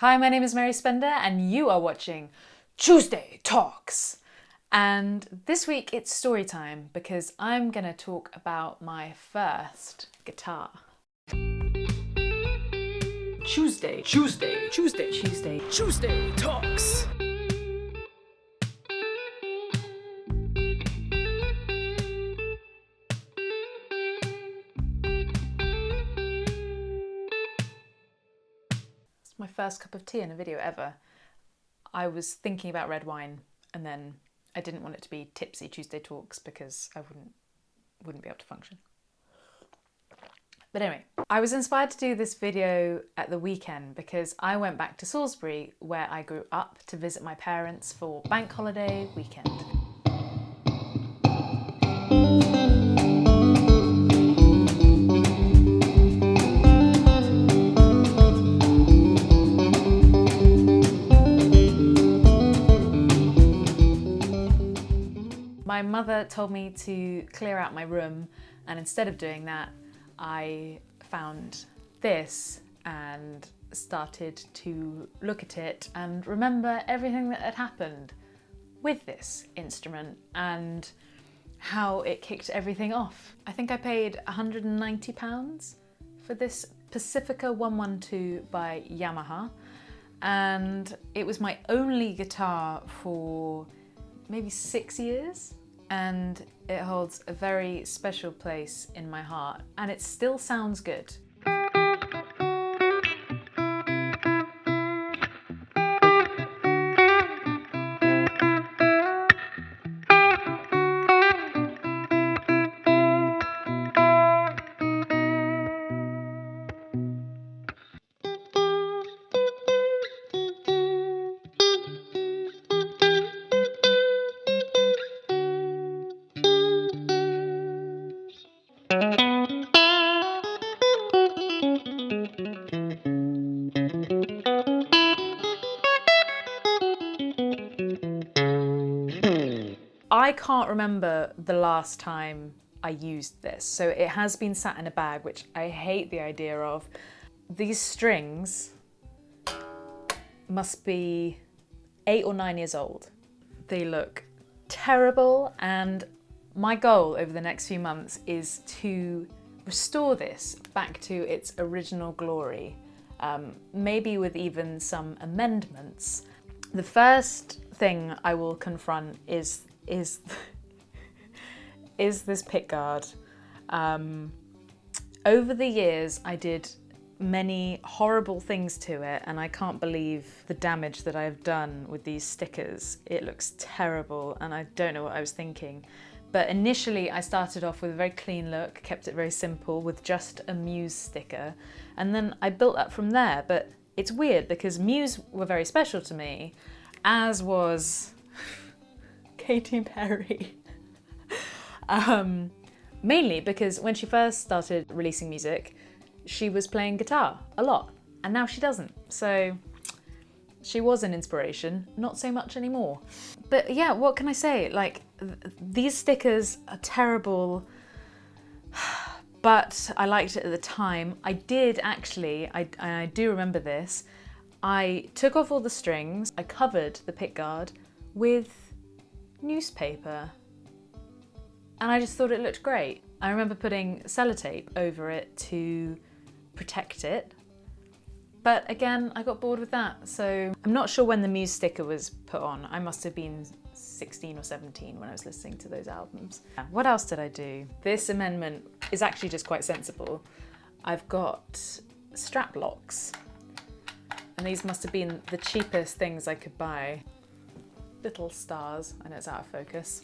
Hi, my name is Mary Spender and you are watching Tuesday Talks. And this week it's story time because I'm going to talk about my first guitar. Tuesday Talks. It's my first cup of tea in a video ever. I was thinking about red wine and then I didn't want it to be tipsy Tuesday Talks because I wouldn't be able to function. But anyway, I was inspired to do this video at the weekend because I went back to Salisbury where I grew up to visit my parents for bank holiday weekend. My mother told me to clear out my room, and instead of doing that, I found this and started to look at it and remember everything that had happened with this instrument and how it kicked everything off. I think I paid £190 for this Pacifica 112 by Yamaha, and it was my only guitar for maybe 6 years. And it holds a very special place in my heart, and it still sounds good. I can't remember the last time I used this, so it has been sat in a bag, which I hate the idea of. These strings must be 8 or 9 years old. They look terrible, and my goal over the next few months is to restore this back to its original glory, maybe with even some amendments. The first thing I will confront is this pickguard. Over the years I did many horrible things to it, and I can't believe the damage that I've done with these stickers. It looks terrible and I don't know what I was thinking. But initially I started off with a very clean look, kept it very simple with just a Muse sticker, and then I built up from there. But it's weird because Muse were very special to me, as was Katy Perry. Mainly because when she first started releasing music, she was playing guitar a lot, and now she doesn't. So she was an inspiration, not so much anymore. But yeah, what can I say? Like, these stickers are terrible, but I liked it at the time. I did actually, I do remember this, I took off all the strings, I covered the pickguard with newspaper, and I just thought it looked great. I remember putting sellotape over it to protect it, but again, I got bored with that, so I'm not sure when the Muse sticker was put on. I must have been 16 or 17 when I was listening to those albums. What else did I do? This amendment is actually just quite sensible. I've got strap locks, and these must have been the cheapest things I could buy. Little stars, I know it's out of focus.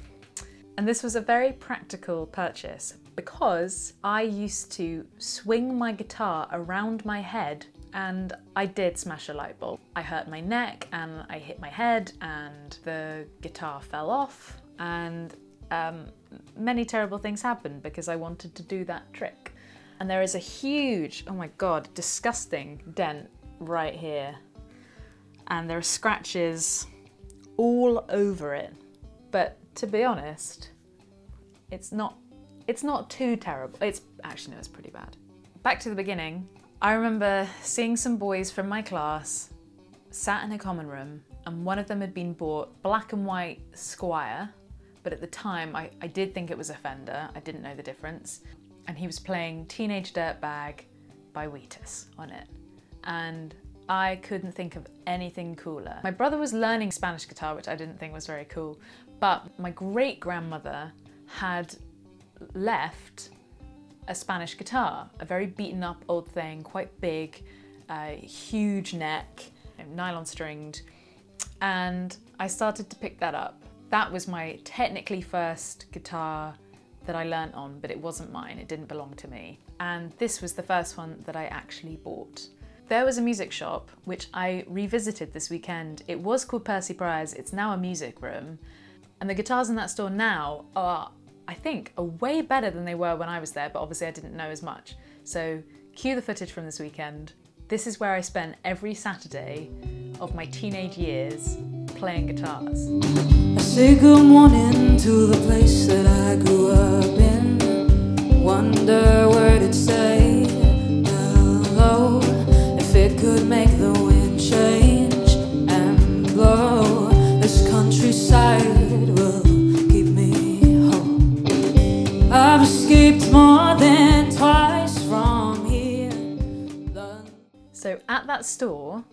And this was a very practical purchase because I used to swing my guitar around my head and I did smash a light bulb. I hurt my neck and I hit my head and the guitar fell off, and many terrible things happened because I wanted to do that trick. And there is a huge, oh my God, disgusting dent right here. And there are scratches all over it. But to be honest, it's not too terrible. It's pretty bad. Back to the beginning. I remember seeing some boys from my class sat in a common room, and one of them had been bought black and white Squire, but at the time I did think it was a Fender. I didn't know the difference. And he was playing Teenage Dirtbag by Wheatus on it. And I couldn't think of anything cooler. My brother was learning Spanish guitar, which I didn't think was very cool, but my great-grandmother had left a Spanish guitar, a very beaten up old thing, quite big, huge neck, nylon stringed, and I started to pick that up. That was my technically first guitar that I learnt on, but it wasn't mine, it didn't belong to me. And this was the first one that I actually bought. There was a music shop, which I revisited this weekend. It was called Percy Prior's, it's now a music room. And the guitars in that store now are, I think, are way better than they were when I was there, but obviously I didn't know as much. So cue the footage from this weekend. This is where I spent every Saturday of my teenage years playing guitars. I say good morning to the place that I grew up in. Wonder where it'd say hello if it could make the wind change and blow. This countryside will keep me whole. I've escaped more than twice from here. So at that store,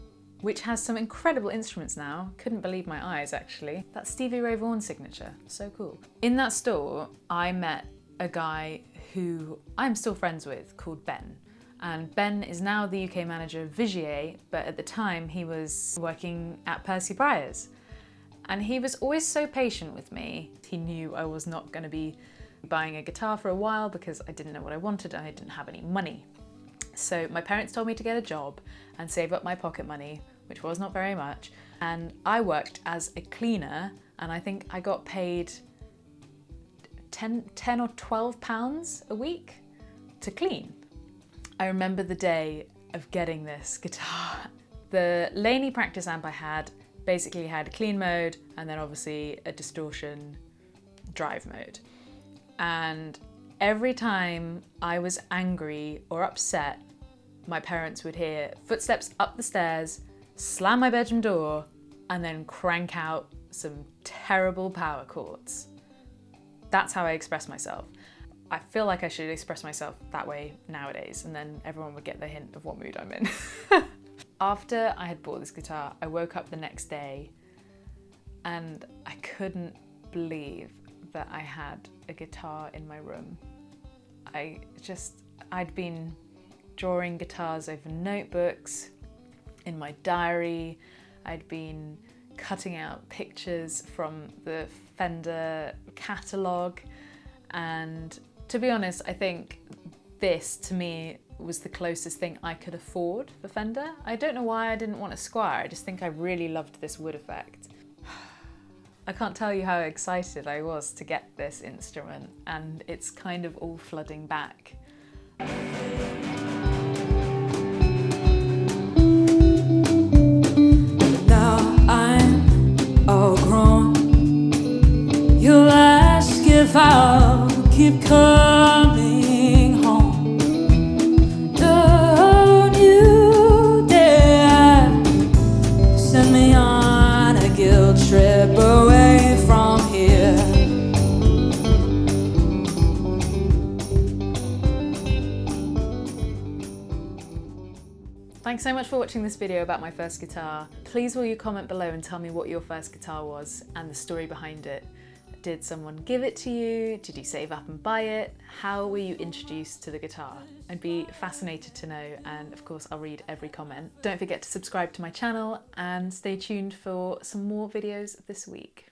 which has some incredible instruments now, couldn't believe my eyes actually, that's Stevie Ray Vaughan's signature, so cool. In that store, I met a guy who I'm still friends with called Ben. And Ben is now the UK manager of Vigier, but at the time he was working at Percy Prior's. And he was always so patient with me. He knew I was not going to be buying a guitar for a while because I didn't know what I wanted and I didn't have any money. So my parents told me to get a job and save up my pocket money, which was not very much. And I worked as a cleaner, and I think I got paid 10 or 12 pounds a week to clean. I remember the day of getting this guitar. The Laney practice amp I had basically had clean mode and then obviously a distortion drive mode. And every time I was angry or upset, my parents would hear footsteps up the stairs, slam my bedroom door, and then crank out some terrible power chords. That's how I express myself. I feel like I should express myself that way nowadays, and then everyone would get the hint of what mood I'm in. After I had bought this guitar, I woke up the next day and I couldn't believe that I had a guitar in my room. I'd been drawing guitars over notebooks, in my diary. I'd been cutting out pictures from the Fender catalogue, and to be honest, I think this to me was the closest thing I could afford for Fender. I don't know why I didn't want a Squire, I just think I really loved this wood effect. I can't tell you how excited I was to get this instrument, and it's kind of all flooding back. Now I'm all grown. You'll ask if I'll keep coming home. Don't you dare send me on a guilt trip away from here. Thanks so much for watching this video about my first guitar. Please will you comment below and tell me what your first guitar was and the story behind it. Did someone give it to you? Did you save up and buy it? How were you introduced to the guitar? I'd be fascinated to know, and of course I'll read every comment. Don't forget to subscribe to my channel and stay tuned for some more videos this week.